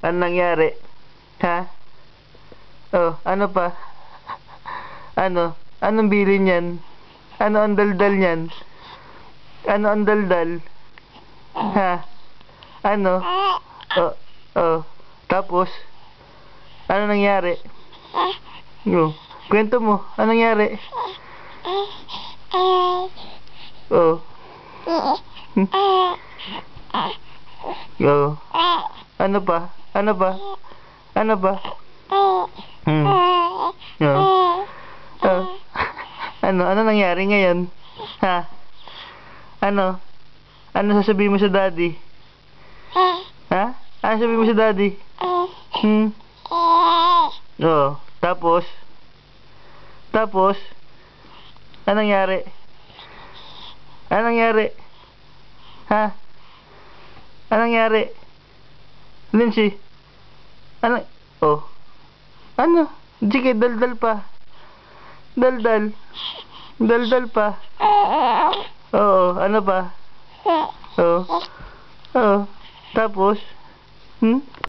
Ano nangyari? Ha? Oh, ano pa? Ano? Anong bili niyan? Ano ang daldal niyan? Ano ang daldal? Ha? Ano? Oh, oh. Tapos, ano nangyari? Oh, kwento mo. Ano nangyari? Oh. Oh. Ano pa? Ano pa? Ano pa? Hmm. Oh. Oh. Ano nangyari ngayon? Ha? Ano? Ano sasabihin mo sa daddy? Ha? Ano sasabihin mo sa daddy? Hmm? Oh. Tapos? Tapos? Ano nangyari? Ano nangyari? Ha? Ano nangyari? Lindsay? Ano? Oh. Ano? Sige, daldal pa. Daldal. Daldal pa. Oo, ano pa? Oo. Oo. Tapos? Hmm?